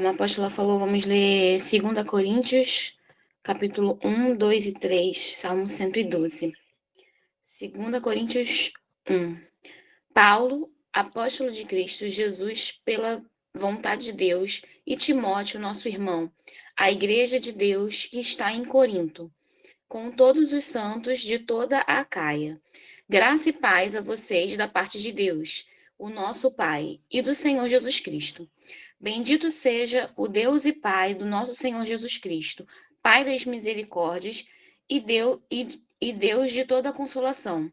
Como a apóstola falou, vamos ler 2 Coríntios, capítulo 1, 2 e 3, Salmo 112. 2 Coríntios 1. Paulo, apóstolo de Cristo Jesus, pela vontade de Deus, e Timóteo, nosso irmão, a igreja de Deus que está em Corinto, com todos os santos de toda a Acaia. Graça e paz a vocês da parte de Deus, o nosso Pai, e do Senhor Jesus Cristo. Bendito seja o Deus e Pai do nosso Senhor Jesus Cristo, Pai das misericórdias e Deus de toda consolação,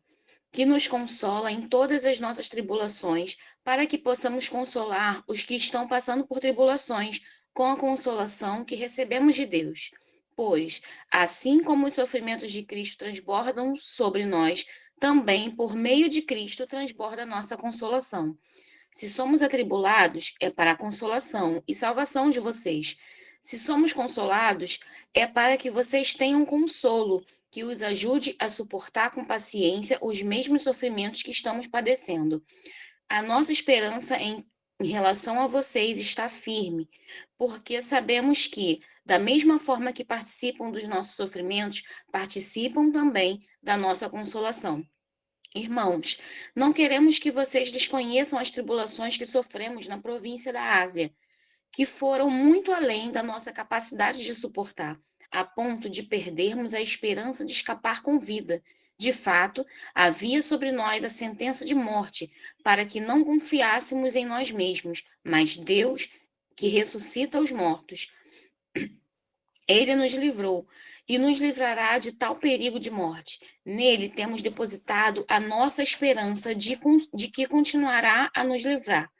que nos consola em todas as nossas tribulações, para que possamos consolar os que estão passando por tribulações com a consolação que recebemos de Deus. Pois, assim como os sofrimentos de Cristo transbordam sobre nós, também por meio de Cristo transborda a nossa consolação. Se somos atribulados, é para a consolação e salvação de vocês. Se somos consolados, é para que vocês tenham consolo, que os ajude a suportar com paciência os mesmos sofrimentos que estamos padecendo. A nossa esperança em relação a vocês está firme, porque sabemos que, da mesma forma que participam dos nossos sofrimentos, participam também da nossa consolação. Irmãos, não queremos que vocês desconheçam as tribulações que sofremos na província da Ásia, que foram muito além da nossa capacidade de suportar, a ponto de perdermos a esperança de escapar com vida. De fato, havia sobre nós a sentença de morte, para que não confiássemos em nós mesmos, mas Deus, que ressuscita os mortos. Ele nos livrou e nos livrará de tal perigo de morte. Nele temos depositado a nossa esperança de que continuará a nos livrar.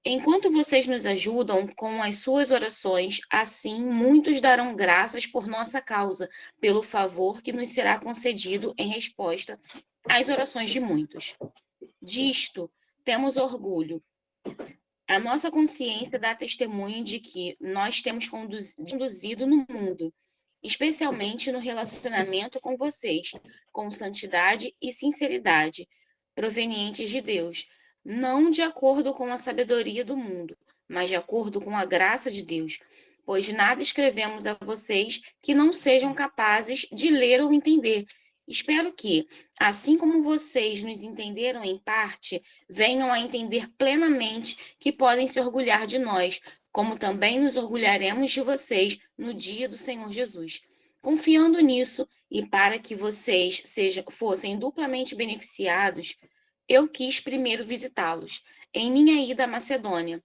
Enquanto vocês nos ajudam com as suas orações, assim muitos darão graças por nossa causa, pelo favor que nos será concedido em resposta às orações de muitos. Disto temos orgulho. A nossa consciência dá testemunho de que nós temos conduzido no mundo, especialmente no relacionamento com vocês, com santidade e sinceridade, provenientes de Deus, não de acordo com a sabedoria do mundo, mas de acordo com a graça de Deus. Pois nada escrevemos a vocês que não sejam capazes de ler ou entender. Espero que, assim como vocês nos entenderam em parte, venham a entender plenamente que podem se orgulhar de nós, como também nos orgulharemos de vocês no dia do Senhor Jesus. Confiando nisso, e para que vocês fossem duplamente beneficiados, eu quis primeiro visitá-los, em minha ida à Macedônia,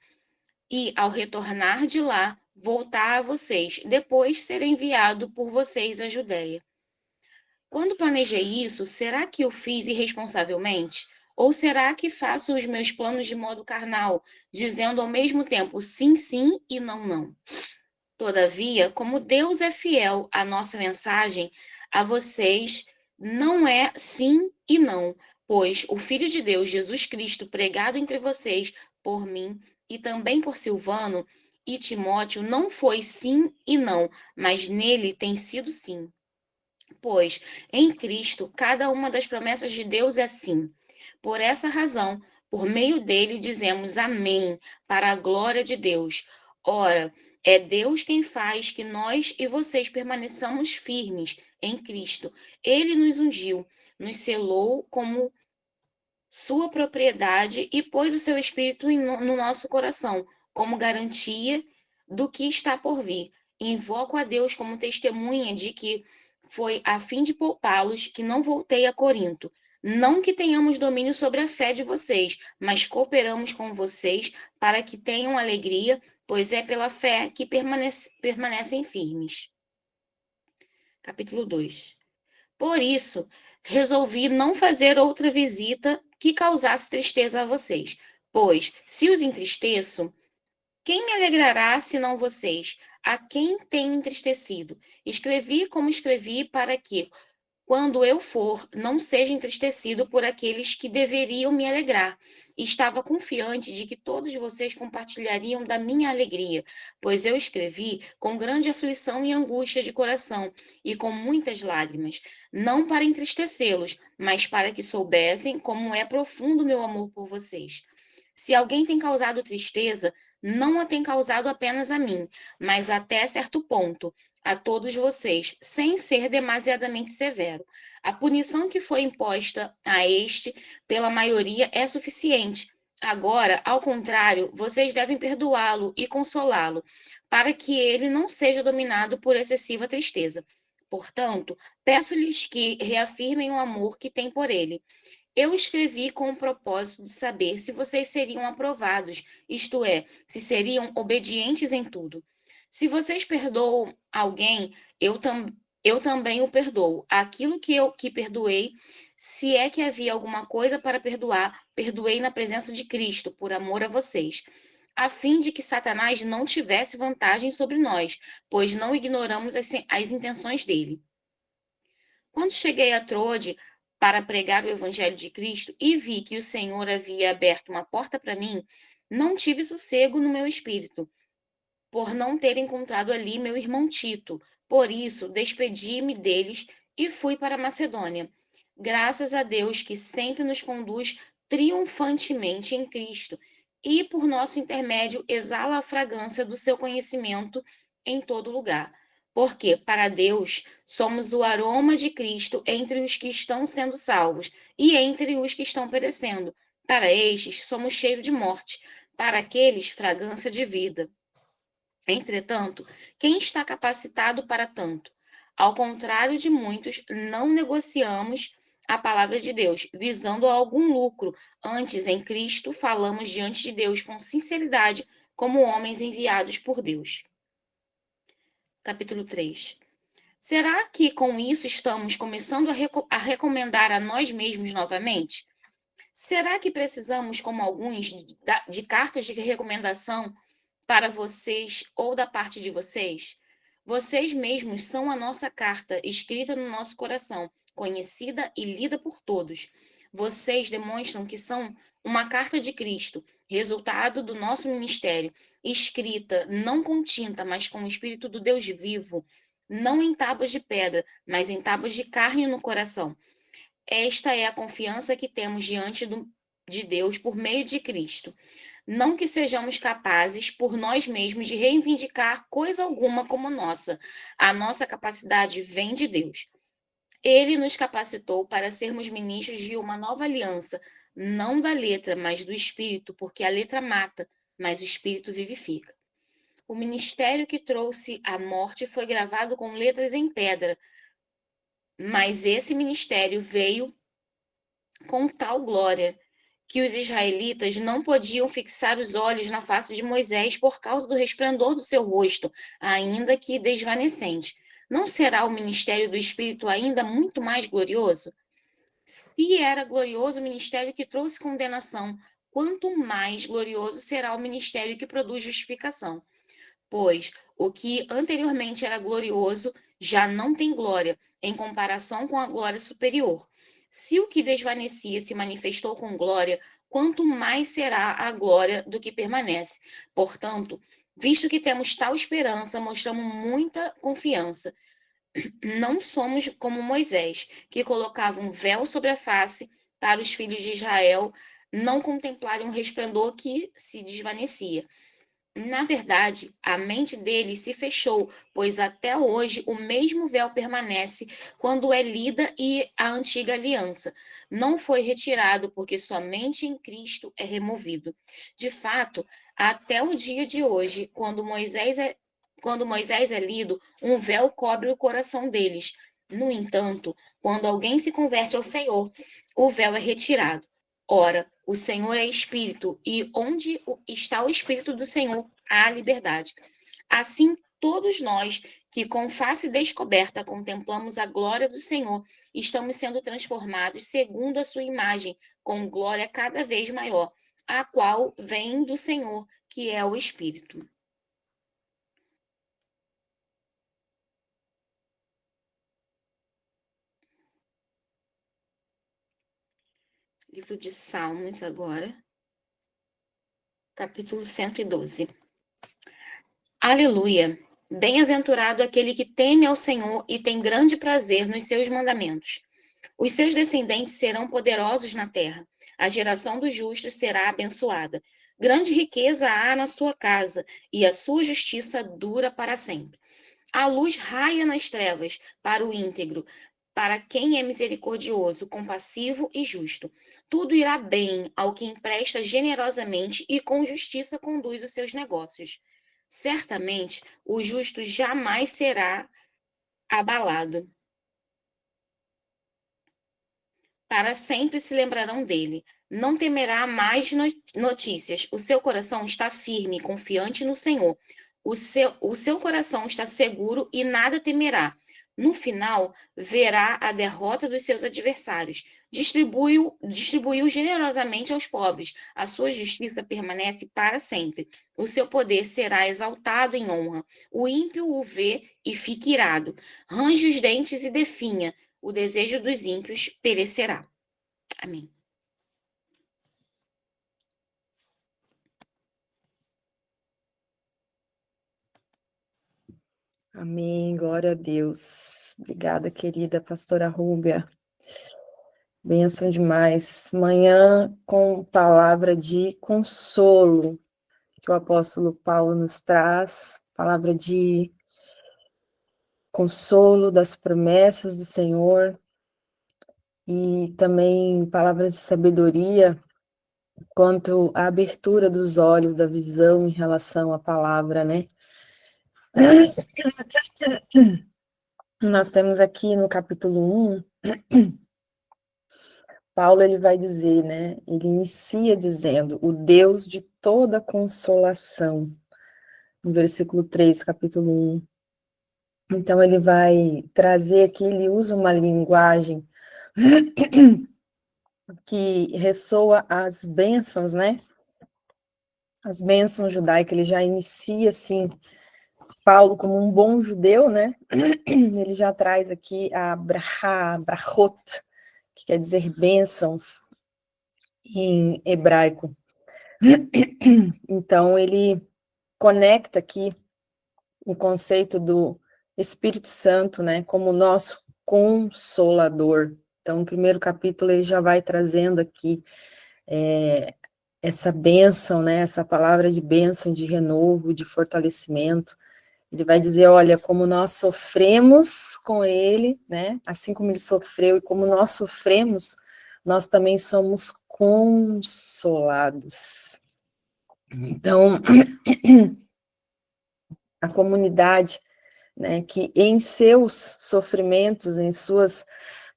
e, ao retornar de lá, voltar a vocês, depois ser enviado por vocês à Judéia. Quando planejei isso, será que eu fiz irresponsavelmente? Ou será que faço os meus planos de modo carnal, dizendo ao mesmo tempo sim, sim e não, não? Todavia, como Deus é fiel à nossa mensagem, a vocês não é sim e não, pois o Filho de Deus, Jesus Cristo, pregado entre vocês por mim e também por Silvano e Timóteo, não foi sim e não, mas nele tem sido sim. Pois em Cristo, cada uma das promessas de Deus é sim. Por essa razão, por meio dele dizemos amém, para a glória de Deus. Ora, é Deus quem faz que nós e vocês permaneçamos firmes em Cristo. Ele nos ungiu, nos selou como sua propriedade e pôs o seu Espírito no nosso coração, como garantia do que está por vir. Invoco a Deus como testemunha de que foi a fim de poupá-los que não voltei a Corinto. Não que tenhamos domínio sobre a fé de vocês, mas cooperamos com vocês para que tenham alegria, pois é pela fé que permanecem firmes. Capítulo 2. Por isso, resolvi não fazer outra visita que causasse tristeza a vocês, pois, se os entristeço, quem me alegrará senão vocês? A quem tenho entristecido? Escrevi como escrevi para que, quando eu for, não seja entristecido por aqueles que deveriam me alegrar. Estava confiante de que todos vocês compartilhariam da minha alegria, pois eu escrevi com grande aflição e angústia de coração e com muitas lágrimas, não para entristecê-los, mas para que soubessem como é profundo meu amor por vocês. Se alguém tem causado tristeza, não a tem causado apenas a mim, mas até certo ponto, a todos vocês, sem ser demasiadamente severo. A punição que foi imposta a este pela maioria é suficiente. Agora, ao contrário, vocês devem perdoá-lo e consolá-lo, para que ele não seja dominado por excessiva tristeza. Portanto, peço-lhes que reafirmem o amor que têm por ele. Eu escrevi com o propósito de saber se vocês seriam aprovados, isto é, se seriam obedientes em tudo. Se vocês perdoam alguém, eu também o perdoo. Aquilo que perdoei, se é que havia alguma coisa para perdoar, perdoei na presença de Cristo, por amor a vocês, a fim de que Satanás não tivesse vantagem sobre nós, pois não ignoramos as intenções dele. Quando cheguei a Troade para pregar o Evangelho de Cristo e vi que o Senhor havia aberto uma porta para mim, não tive sossego no meu espírito, por não ter encontrado ali meu irmão Tito. Por isso, despedi-me deles e fui para Macedônia. Graças a Deus que sempre nos conduz triunfantemente em Cristo e, por nosso intermédio, exala a fragrância do seu conhecimento em todo lugar. Porque, para Deus, somos o aroma de Cristo entre os que estão sendo salvos e entre os que estão perecendo. Para estes, somos cheiro de morte, para aqueles, fragrância de vida. Entretanto, quem está capacitado para tanto? Ao contrário de muitos, não negociamos a palavra de Deus, visando algum lucro. Antes, em Cristo, falamos diante de Deus com sinceridade, como homens enviados por Deus. Capítulo 3. Será que com isso estamos começando a recomendar a nós mesmos novamente? Será que precisamos, como alguns, de cartas de recomendação para vocês ou da parte de vocês? Vocês mesmos são a nossa carta, escrita no nosso coração, conhecida e lida por todos. Vocês demonstram que são uma carta de Cristo, resultado do nosso ministério, escrita não com tinta, mas com o Espírito do Deus vivo, não em tábuas de pedra, mas em tábuas de carne no coração. Esta é a confiança que temos diante de Deus por meio de Cristo. Não que sejamos capazes, por nós mesmos, de reivindicar coisa alguma como nossa. A nossa capacidade vem de Deus. Ele nos capacitou para sermos ministros de uma nova aliança, não da letra, mas do Espírito, porque a letra mata, mas o Espírito vivifica. O ministério que trouxe a morte foi gravado com letras em pedra, mas esse ministério veio com tal glória que os israelitas não podiam fixar os olhos na face de Moisés por causa do resplendor do seu rosto, ainda que desvanecente. Não será o ministério do Espírito ainda muito mais glorioso? Se era glorioso o ministério que trouxe condenação, quanto mais glorioso será o ministério que produz justificação. Pois o que anteriormente era glorioso já não tem glória, em comparação com a glória superior. Se o que desvanecia se manifestou com glória, quanto mais será a glória do que permanece. Portanto, visto que temos tal esperança, mostramos muita confiança. Não somos como Moisés, que colocava um véu sobre a face para os filhos de Israel não contemplarem um resplendor que se desvanecia. Na verdade, a mente dele se fechou, pois até hoje o mesmo véu permanece quando é lida e a antiga aliança não foi retirado, porque somente em Cristo é removido. De fato, até o dia de hoje, quando Moisés é lido, um véu cobre o coração deles. No entanto, quando alguém se converte ao Senhor, o véu é retirado. Ora, o Senhor é Espírito, e onde está o Espírito do Senhor, há liberdade. Assim, todos nós que com face descoberta contemplamos a glória do Senhor, estamos sendo transformados segundo a sua imagem, com glória cada vez maior, a qual vem do Senhor, que é o Espírito. Livro de Salmos agora, capítulo 112. Aleluia! Bem-aventurado aquele que teme ao Senhor e tem grande prazer nos seus mandamentos. Os seus descendentes serão poderosos na terra. A geração dos justos será abençoada. Grande riqueza há na sua casa, e a sua justiça dura para sempre. A luz raia nas trevas para o íntegro, para quem é misericordioso, compassivo e justo. Tudo irá bem ao que empresta generosamente e com justiça conduz os seus negócios. Certamente, o justo jamais será abalado. Para sempre se lembrarão dele. Não temerá mais notícias. O seu coração está firme e confiante no Senhor. O seu coração está seguro e nada temerá. No final, verá a derrota dos seus adversários. Distribuiu generosamente aos pobres. A sua justiça permanece para sempre. O seu poder será exaltado em honra. O ímpio o vê e fica irado. Range os dentes e definha. O desejo dos ímpios perecerá. Amém. Amém, glória a Deus. Obrigada, querida pastora Rúbia. Bênção demais. Manhã com palavra de consolo que o apóstolo Paulo nos traz, palavra de consolo das promessas do Senhor e também palavras de sabedoria quanto à abertura dos olhos da visão em relação à palavra, né? Nós temos aqui no capítulo 1, Paulo ele vai dizer, né? Ele inicia dizendo, o Deus de toda consolação, no versículo 3, capítulo 1. Então ele vai trazer aqui, ele usa uma linguagem que ressoa as bênçãos, né? As bênçãos judaicas, ele já inicia assim, Paulo como um bom judeu, né? Ele já traz aqui a brachá, brachot, que quer dizer bênçãos em hebraico. Então ele conecta aqui o conceito do Espírito Santo, né, como nosso consolador. Então, no primeiro capítulo ele já vai trazendo aqui essa bênção, né, essa palavra de bênção, de renovo, de fortalecimento. Ele vai dizer, olha, como nós sofremos com ele, né, assim como ele sofreu e como nós sofremos, nós também somos consolados. Então, a comunidade, né, que em seus sofrimentos, em suas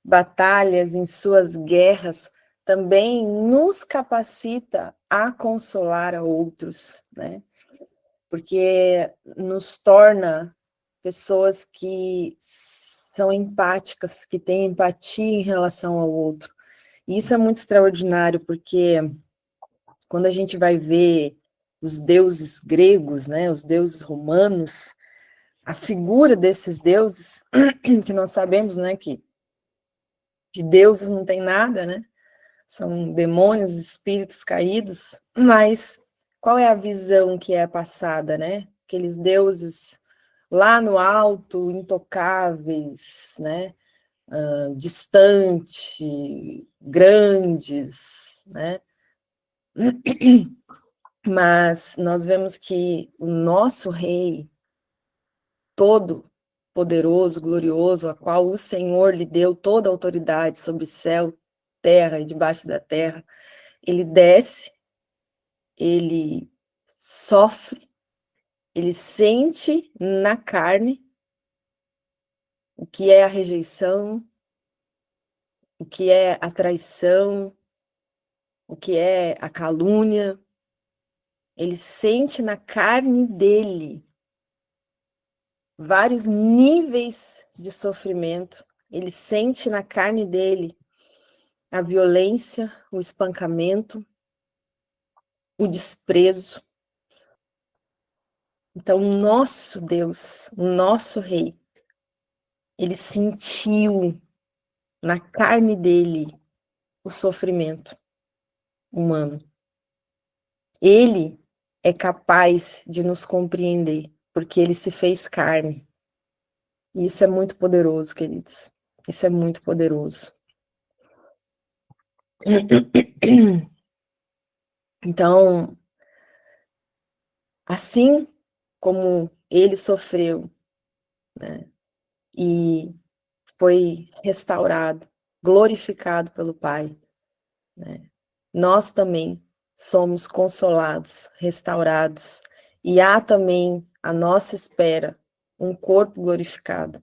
batalhas, em suas guerras, também nos capacita a consolar a outros, né? Porque nos torna pessoas que são empáticas, que têm empatia em relação ao outro. E isso é muito extraordinário, porque quando a gente vai ver os deuses gregos, né, os deuses romanos, a figura desses deuses, que nós sabemos, né, que de deuses não tem nada, né, são demônios, espíritos caídos, mas qual é a visão que é passada, né, aqueles deuses lá no alto, intocáveis, né, distante, grandes, né, mas nós vemos que o nosso rei, todo poderoso, glorioso, a qual o Senhor lhe deu toda a autoridade sobre céu, terra e debaixo da terra, ele desce, ele sofre, ele sente na carne o que é a rejeição, o que é a traição, o que é a calúnia, ele sente na carne dele vários níveis de sofrimento, ele sente na carne dele a violência, o espancamento, o desprezo. Então, o nosso Deus, o nosso Rei, ele sentiu na carne dele o sofrimento humano. Ele é capaz de nos compreender, porque ele se fez carne. E isso é muito poderoso, queridos. Isso é muito poderoso. Então, Assim como ele sofreu, né, e foi restaurado, glorificado pelo Pai, né, nós também somos consolados, restaurados, e há também à nossa espera um corpo glorificado.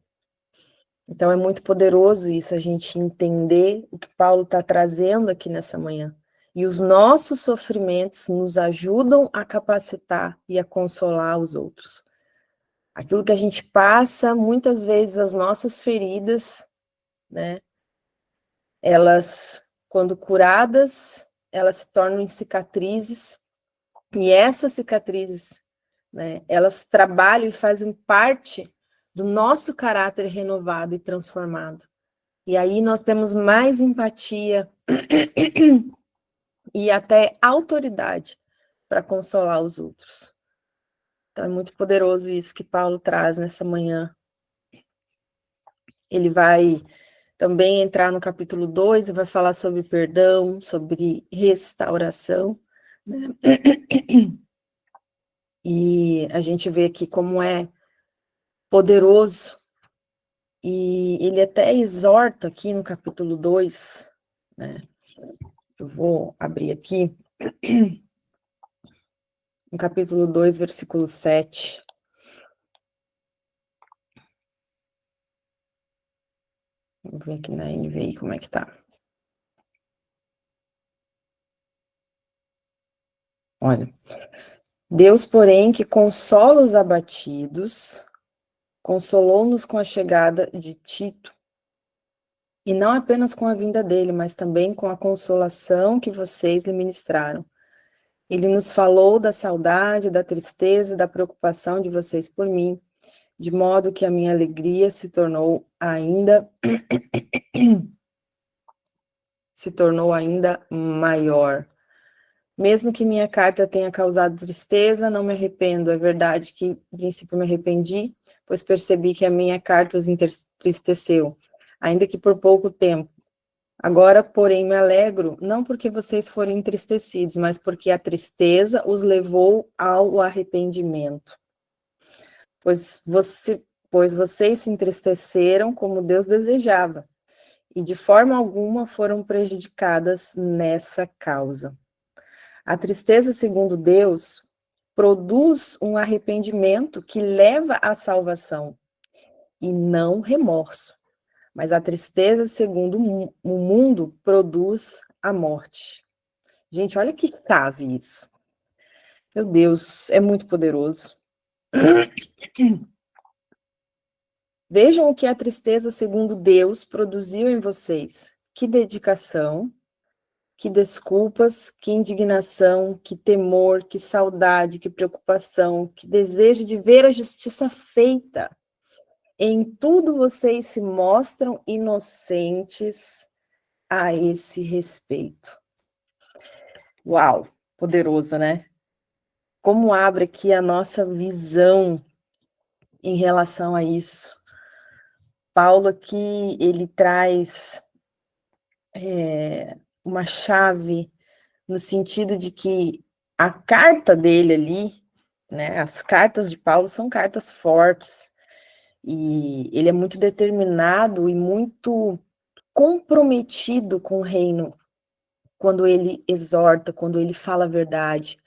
Então é muito poderoso isso, a gente entender o que Paulo está trazendo aqui nessa manhã. E os nossos sofrimentos nos ajudam a capacitar e a consolar os outros. Aquilo que a gente passa, muitas vezes as nossas feridas, né, elas, quando curadas, elas se tornam em cicatrizes, e essas cicatrizes, né, elas trabalham e fazem parte do nosso caráter renovado e transformado. E aí nós temos mais empatia e até autoridade para consolar os outros. Então é muito poderoso isso que Paulo traz nessa manhã. Ele vai também entrar no capítulo 2 e vai falar sobre perdão, sobre restauração, né? E a gente vê aqui como é poderoso, e ele até exorta aqui no capítulo 2, né? Eu vou abrir aqui, no capítulo 2, versículo 7. Vou ver aqui na NVI como é que tá. Olha. Deus, porém, que consola os abatidos, consolou-nos com a chegada de Tito, e não apenas com a vinda dele, mas também com a consolação que vocês lhe ministraram. Ele nos falou da saudade, da tristeza, da preocupação de vocês por mim, de modo que a minha alegria se tornou ainda maior. Mesmo que minha carta tenha causado tristeza, não me arrependo. É verdade que, no princípio, me arrependi, pois percebi que a minha carta os entristeceu, ainda que por pouco tempo. Agora, porém, me alegro, não porque vocês foram entristecidos, mas porque a tristeza os levou ao arrependimento. Pois vocês se entristeceram como Deus desejava, e de forma alguma foram prejudicadas nessa causa. A tristeza, segundo Deus, produz um arrependimento que leva à salvação, e não remorso. Mas a tristeza, segundo o mundo, produz a morte. Gente, olha que chave isso. Meu Deus, é muito poderoso. Vejam o que a tristeza, segundo Deus, produziu em vocês. Que dedicação, que desculpas, que indignação, que temor, que saudade, que preocupação, que desejo de ver a justiça feita. Em tudo vocês se mostram inocentes a esse respeito. Uau, poderoso, né? Como abre aqui a nossa visão em relação a isso. Paulo aqui, ele traz uma chave no sentido de que a carta dele ali, né, as cartas de Paulo são cartas fortes, e ele é muito determinado e muito comprometido com o reino, quando ele exorta, quando ele fala a verdade.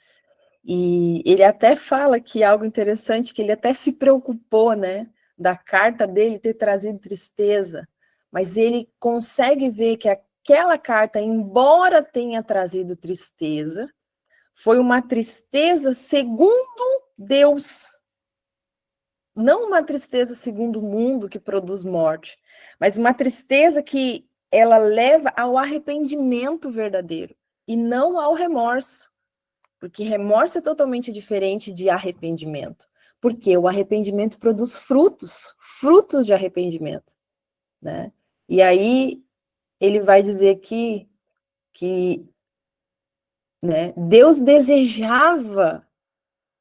E ele até fala que algo interessante, que ele até se preocupou, né, da carta dele ter trazido tristeza, mas ele consegue ver que aquela carta, embora tenha trazido tristeza, foi uma tristeza segundo Deus, não uma tristeza segundo o mundo que produz morte, mas uma tristeza que ela leva ao arrependimento verdadeiro e não ao remorso, porque remorso é totalmente diferente de arrependimento, porque o arrependimento produz frutos de arrependimento, né? E aí ele vai dizer aqui que, né, Deus desejava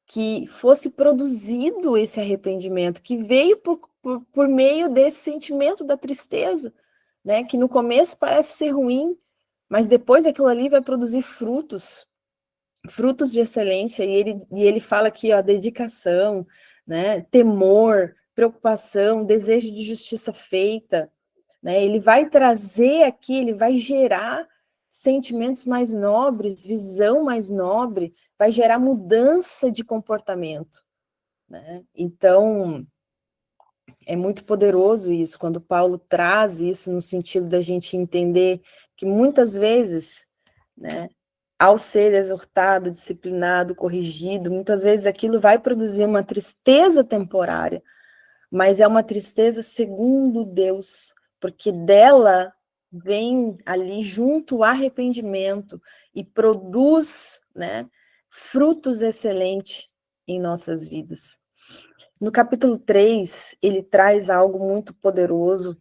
que fosse produzido esse arrependimento, que veio por meio desse sentimento da tristeza, né, que no começo parece ser ruim, mas depois aquilo ali vai produzir frutos. frutos de excelência, e ele fala aqui, ó, dedicação, né, temor, preocupação, desejo de justiça feita, né, ele vai trazer aqui, ele vai gerar sentimentos mais nobres, visão mais nobre, vai gerar mudança de comportamento, né, então é muito poderoso isso, quando Paulo traz isso no sentido da gente entender que muitas vezes, né, ao ser exortado, disciplinado, corrigido, muitas vezes aquilo vai produzir uma tristeza temporária, mas é uma tristeza segundo Deus, porque dela vem ali junto o arrependimento e produz, né, frutos excelentes em nossas vidas. No capítulo 3, ele traz algo muito poderoso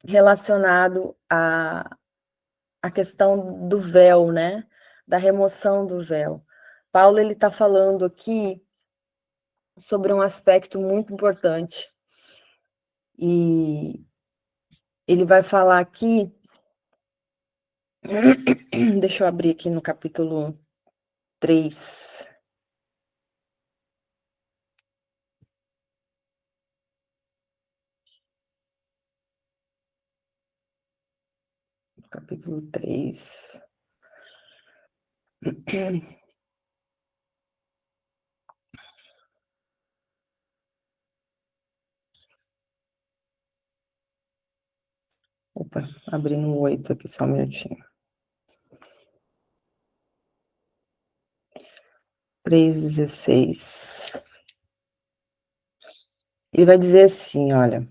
relacionado à questão do véu, né? Da remoção do véu. Paulo, ele está falando aqui sobre um aspecto muito importante. E ele vai falar aqui, deixa eu abrir aqui no capítulo 3. Capítulo 3. Opa, abrindo o 8 aqui, só um minutinho. 3:16. Ele vai dizer assim, olha: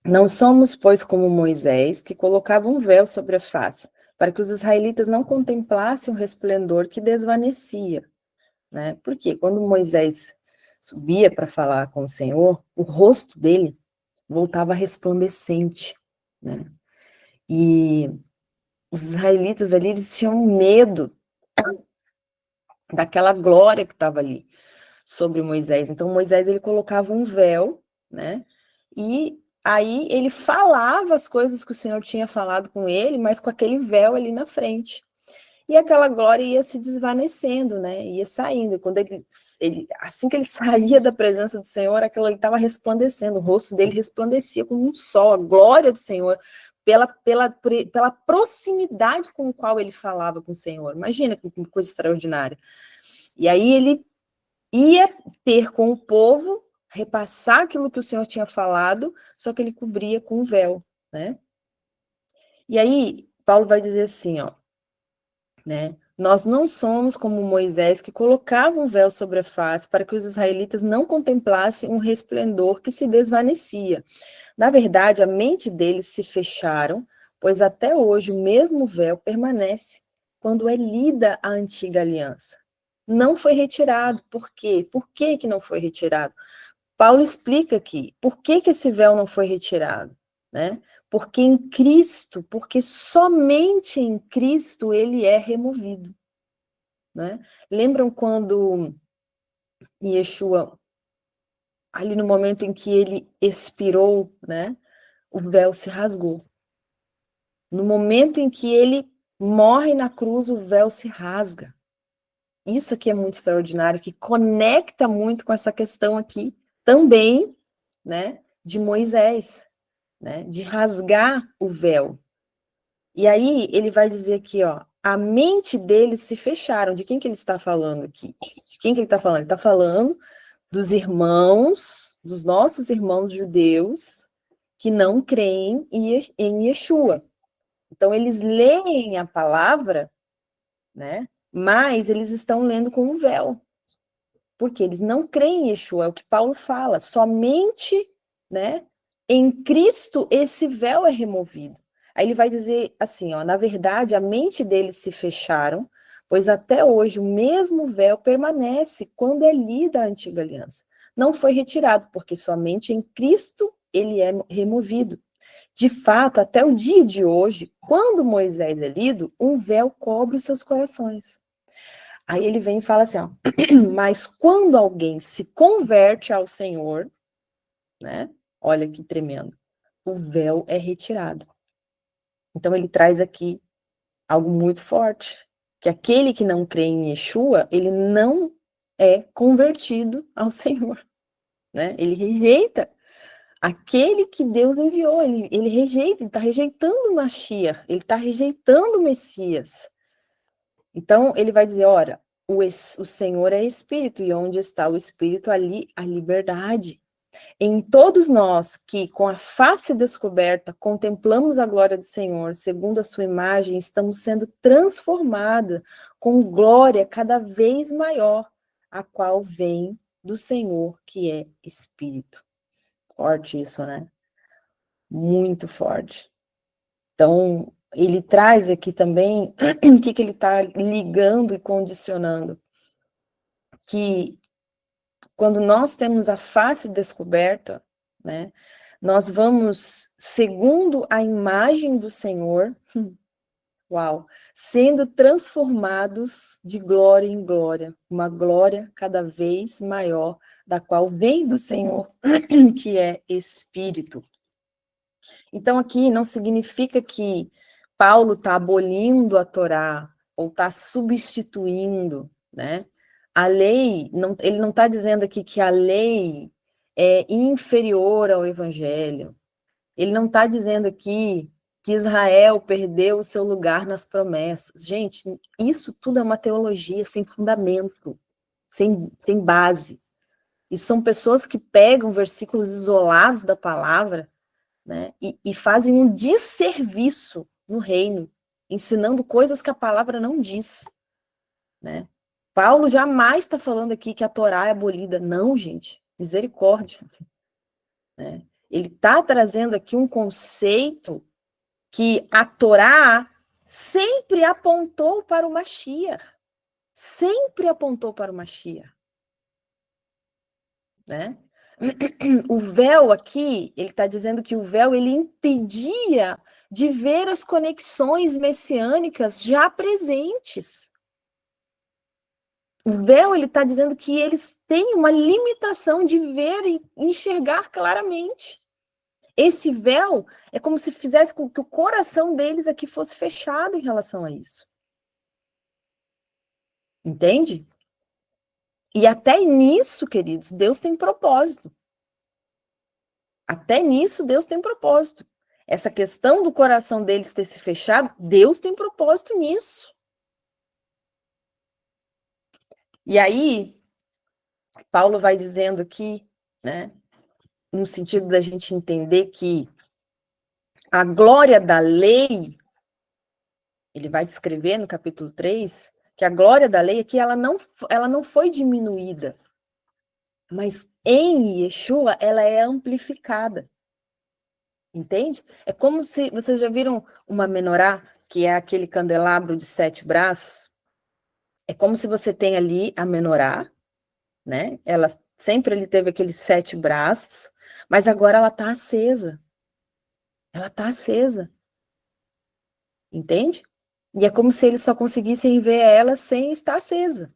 não somos, pois, como Moisés, que colocava um véu sobre a face, para que os israelitas não contemplassem o resplendor que desvanecia, né? Porque quando Moisés subia para falar com o Senhor, o rosto dele voltava resplandecente, né? E os israelitas ali, eles tinham medo daquela glória que estava ali sobre Moisés. Então Moisés, ele colocava um véu, né? E aí ele falava as coisas que o Senhor tinha falado com ele, mas com aquele véu ali na frente. E aquela glória ia se desvanecendo, né? Ia saindo. Quando assim que ele saía da presença do Senhor, aquilo ali estava resplandecendo, o rosto dele resplandecia como um sol, a glória do Senhor, pela proximidade com o qual ele falava com o Senhor. Imagina que coisa extraordinária. E aí ele ia ter com o povo, repassar aquilo que o Senhor tinha falado, só que ele cobria com um véu, né? E aí, Paulo vai dizer assim, ó, né? Nós não somos como Moisés, que colocava um véu sobre a face para que os israelitas não contemplassem um resplendor que se desvanecia. Na verdade, a mente deles se fecharam, pois até hoje o mesmo véu permanece quando é lida a antiga aliança. Não foi retirado. Por quê? Por que que não foi retirado? Paulo explica aqui por que que esse véu não foi retirado, né? Porque em Cristo, porque somente em Cristo ele é removido, né? Lembram quando Yeshua, ali no momento em que ele expirou, né? O véu se rasgou. No momento em que ele morre na cruz, o véu se rasga. Isso aqui é muito extraordinário, que conecta muito com essa questão aqui também, né, de Moisés, né, de rasgar o véu. E aí ele vai dizer aqui, ó, a mente deles se fecharam. De quem que ele está falando aqui? De quem que ele está falando? Ele está falando dos irmãos, dos nossos irmãos judeus, que não creem em Yeshua. Então, eles leem a palavra, né? Mas eles estão lendo com um véu. Porque eles não creem em Yeshua, é o que Paulo fala. Somente, né, em Cristo esse véu é removido. Aí ele vai dizer assim, ó, na verdade, a mente deles se fecharam, pois até hoje o mesmo véu permanece quando é lida a antiga aliança. Não foi retirado, porque somente em Cristo ele é removido. De fato, até o dia de hoje, quando Moisés é lido, um véu cobre os seus corações. Aí ele vem e fala assim, ó, mas quando alguém se converte ao Senhor, né? Olha que tremendo. O véu é retirado. Então ele traz aqui algo muito forte, que aquele que não crê em Yeshua, ele não é convertido ao Senhor, né? Ele rejeita aquele que Deus enviou, ele rejeita, ele está rejeitando o Mashiach, ele está rejeitando o Messias. Então, ele vai dizer, ora, o Senhor é Espírito, e onde está o Espírito, ali a liberdade. Em todos nós que, com a face descoberta, contemplamos a glória do Senhor, segundo a sua imagem, estamos sendo transformados com glória cada vez maior, a qual vem do Senhor, que é Espírito. Forte isso, né? Muito forte. Então, ele traz aqui também o que ele está ligando e condicionando. Que quando nós temos a face descoberta, né, nós vamos, segundo a imagem do Senhor, uau, sendo transformados de glória em glória, uma glória cada vez maior, da qual vem do Senhor, que é Espírito. Então, aqui não significa que Paulo está abolindo a Torá, ou está substituindo, né? A lei, não, ele não está dizendo aqui que a lei é inferior ao evangelho. Ele não está dizendo aqui que Israel perdeu o seu lugar nas promessas. Gente, isso tudo é uma teologia sem fundamento, sem base. Isso são pessoas que pegam versículos isolados da palavra, né, e fazem um desserviço no reino, ensinando coisas que a palavra não diz, né? Paulo jamais está falando aqui que a Torá é abolida. Não, gente, misericórdia. Né? Ele está trazendo aqui um conceito que a Torá sempre apontou para o Mashiach. Sempre apontou para o Mashiach. Né? O véu aqui, ele está dizendo que o véu, ele impedia de ver as conexões messiânicas já presentes. O véu, ele está dizendo que eles têm uma limitação de ver e enxergar claramente. Esse véu é como se fizesse com que o coração deles aqui fosse fechado em relação a isso. Entende? E até nisso, queridos, Deus tem propósito. Até nisso, Deus tem propósito. Essa questão do coração deles ter se fechado, Deus tem propósito nisso. E aí, Paulo vai dizendo aqui, né, no sentido da gente entender que a glória da lei, ele vai descrever no capítulo 3, que a glória da lei aqui, ela não foi diminuída, mas em Yeshua ela é amplificada. Entende? É como se, vocês já viram uma menorá, que é aquele candelabro de 7 braços? É como se você tem ali a menorá, né? Ela sempre ali teve aqueles 7 braços, mas agora ela está acesa. Ela está acesa. Entende? E é como se eles só conseguissem ver ela sem estar acesa.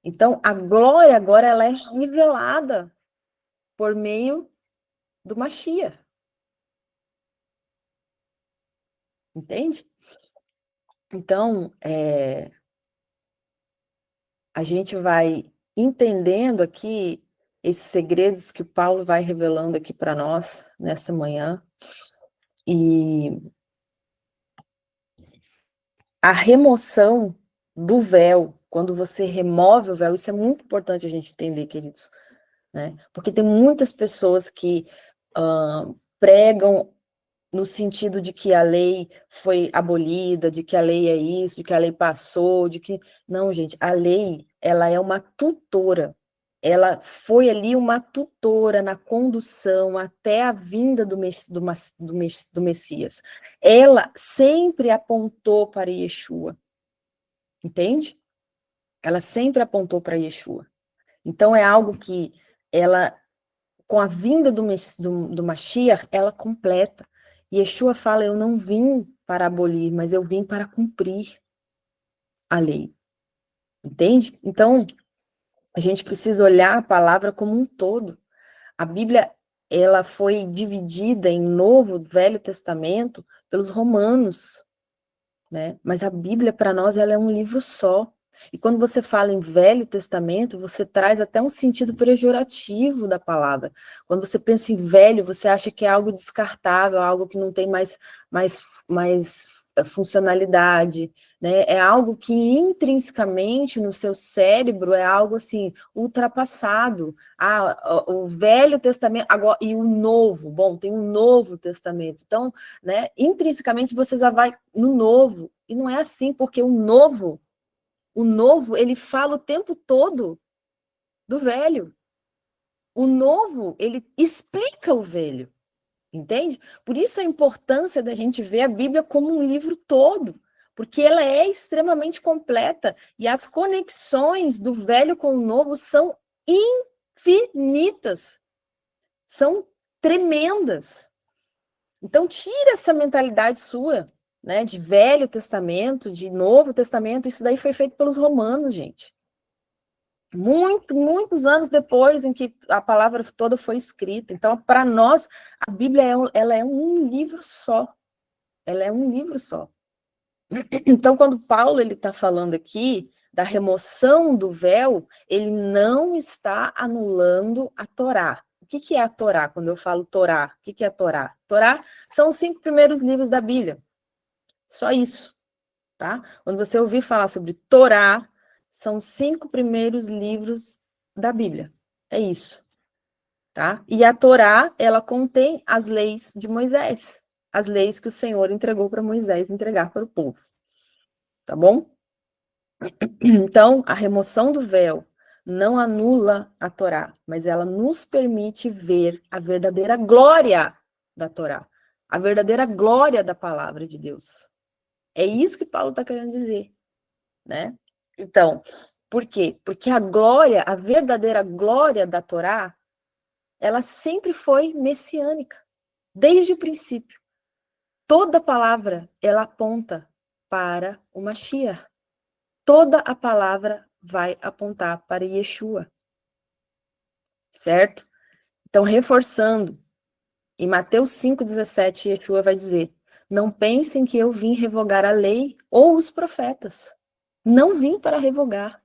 Então, a glória agora ela é revelada por meio do Mashiach. Entende? Então, a gente vai entendendo aqui esses segredos que Paulo vai revelando aqui para nós nessa manhã. E a remoção do véu, quando você remove o véu, isso é muito importante a gente entender, queridos, né? Porque tem muitas pessoas que pregam no sentido de que a lei foi abolida, de que a lei é isso, de que a lei passou, de que... Não, gente, a lei, ela é uma tutora. Ela foi ali uma tutora na condução até a vinda do Messias. Ela sempre apontou para Yeshua. Entende? Ela sempre apontou para Yeshua. Então, é algo que ela, com a vinda do Mashiach, ela completa. Yeshua fala, eu não vim para abolir, mas eu vim para cumprir a lei. Entende? Então, a gente precisa olhar a palavra como um todo. A Bíblia, ela foi dividida em Novo e Velho Testamento pelos romanos. né? Mas a Bíblia, para nós, ela é um livro só. E quando você fala em Velho Testamento, você traz até um sentido pejorativo da palavra. Quando você pensa em velho, você acha que é algo descartável, algo que não tem mais funcionalidade, né? É algo que intrinsecamente no seu cérebro é algo assim ultrapassado. O Velho Testamento agora e o Novo. Bom, tem um Novo Testamento. Então, né? Intrinsecamente você já vai no Novo e não é assim, porque o novo, ele fala o tempo todo do velho. O novo, ele explica o velho, entende? Por isso a importância da gente ver a Bíblia como um livro todo, porque ela é extremamente completa e as conexões do velho com o novo são infinitas, são tremendas. Então, tira essa mentalidade sua, né, de Velho Testamento, de Novo Testamento, isso daí foi feito pelos romanos, gente. Muitos anos depois em que a palavra toda foi escrita. Então, para nós, a Bíblia ela é um livro só. Ela é um livro só. Então, quando Paulo ele está falando aqui da remoção do véu, ele não está anulando a Torá. O que é a Torá? Quando eu falo Torá, o que é a Torá? Torá são os 5 primeiros livros da Bíblia. Só isso, tá? Quando você ouvir falar sobre Torá, são os 5 primeiros livros da Bíblia. É isso, tá? E a Torá, ela contém as leis de Moisés, as leis que o Senhor entregou para Moisés entregar para o povo. Tá bom? Então, a remoção do véu não anula a Torá, mas ela nos permite ver a verdadeira glória da Torá, a verdadeira glória da palavra de Deus. É isso que Paulo está querendo dizer, né? Então, por quê? Porque a glória, a verdadeira glória da Torá, ela sempre foi messiânica, desde o princípio. Toda palavra, ela aponta para o Mashiach. Toda a palavra vai apontar para Yeshua, certo? Então, reforçando, em Mateus 5,17, Yeshua vai dizer: não pensem que eu vim revogar a lei ou os profetas. Não vim para revogar,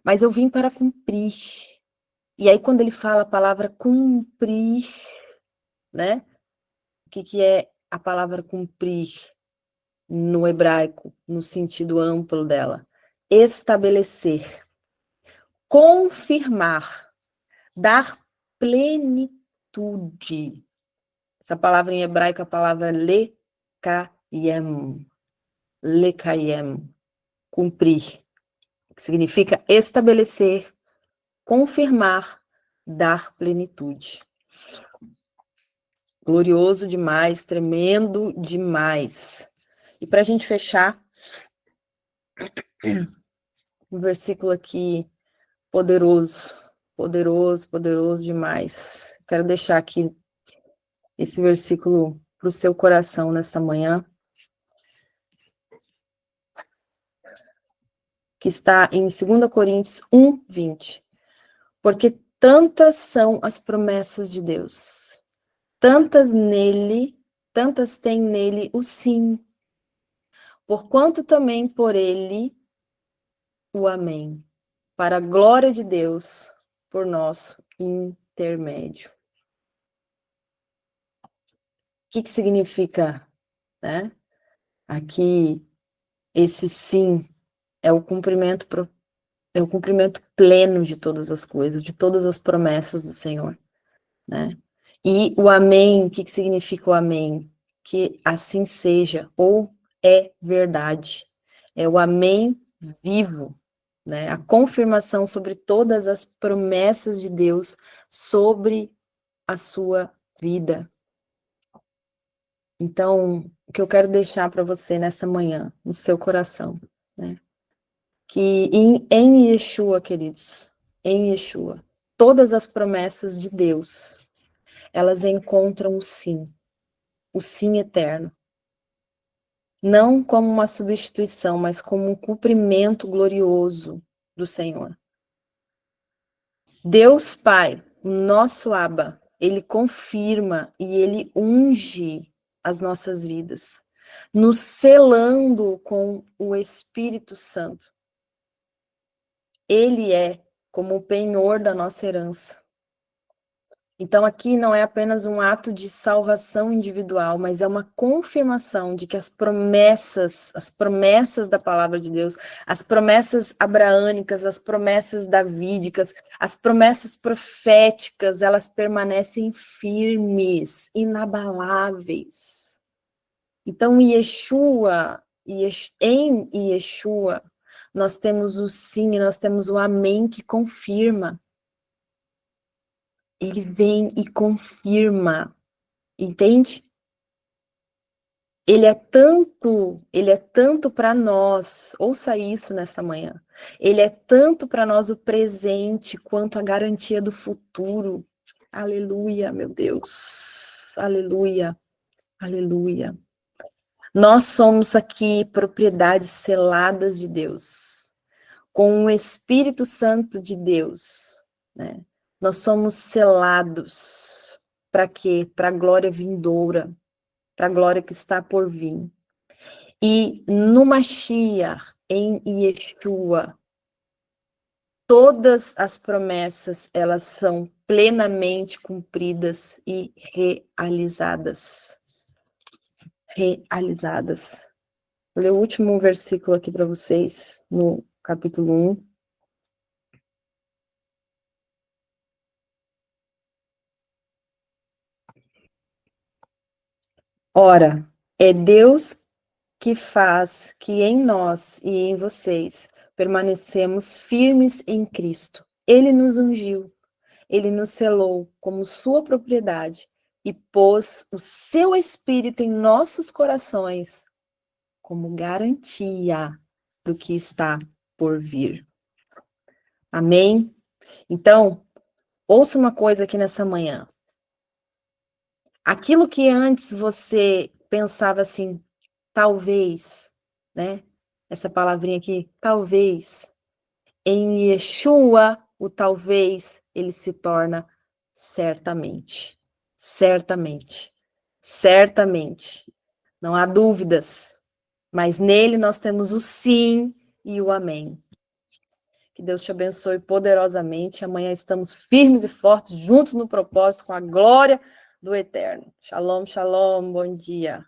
mas eu vim para cumprir. E aí, quando ele fala a palavra cumprir, né? O que é a palavra cumprir no hebraico, no sentido amplo dela? Estabelecer, confirmar, dar plenitude. Essa palavra em hebraico é a palavra lekayem. Lekayem, cumprir, que significa estabelecer, confirmar, dar plenitude. Glorioso demais, tremendo demais. E para a gente fechar, um versículo aqui poderoso, poderoso, poderoso demais. Quero deixar aqui esse versículo para o seu coração nessa manhã, que está em 2 Coríntios 1:20. Porque tantas são as promessas de Deus, tantas têm nele o sim, porquanto também por ele o amém, para a glória de Deus, por nosso intermédio. O que significa, né? Aqui, esse sim é o cumprimento pleno de todas as coisas, de todas as promessas do Senhor, né? E o amém, o que significa o amém? Que assim seja, ou é verdade. É o amém vivo, né? A confirmação sobre todas as promessas de Deus sobre a sua vida. Então, o que eu quero deixar para você nessa manhã, no seu coração, né? Que em Yeshua, queridos, em Yeshua, todas as promessas de Deus, elas encontram o sim eterno. Não como uma substituição, mas como um cumprimento glorioso do Senhor. Deus Pai, o nosso Abba, ele confirma e ele unge as nossas vidas. nos selando com o Espírito Santo. Ele é como o penhor da nossa herança. Então, aqui não é apenas um ato de salvação individual, mas é uma confirmação de que as promessas da palavra de Deus, as promessas abraânicas, as promessas davídicas, as promessas proféticas, elas permanecem firmes, inabaláveis. Então, em Yeshua, nós temos o sim, nós temos o amém que confirma. Ele vem e confirma, entende? Ele é tanto para nós, ouça isso nessa manhã, ele é tanto para nós o presente, quanto a garantia do futuro. Aleluia, meu Deus, aleluia, aleluia. Nós somos aqui propriedades seladas de Deus, com o Espírito Santo de Deus, né? Nós somos selados. Para quê? Para a glória vindoura, para a glória que está por vir. E no Mashiach, em Yeshua, todas as promessas, elas são plenamente cumpridas e realizadas. Realizadas. Vou ler o último versículo aqui para vocês, no capítulo 1. Ora, é Deus que faz que em nós e em vocês permanecemos firmes em Cristo. Ele nos ungiu, ele nos selou como sua propriedade e pôs o seu Espírito em nossos corações como garantia do que está por vir. Amém? Então, ouça uma coisa aqui nessa manhã. Aquilo que antes você pensava assim, talvez, né? Essa palavrinha aqui, talvez. Em Yeshua, o talvez, ele se torna certamente. Certamente. Certamente. Não há dúvidas. Mas nele nós temos o sim e o amém. Que Deus te abençoe poderosamente. Amanhã estamos firmes e fortes, juntos no propósito, com a glória do Eterno. Shalom, shalom, bom dia.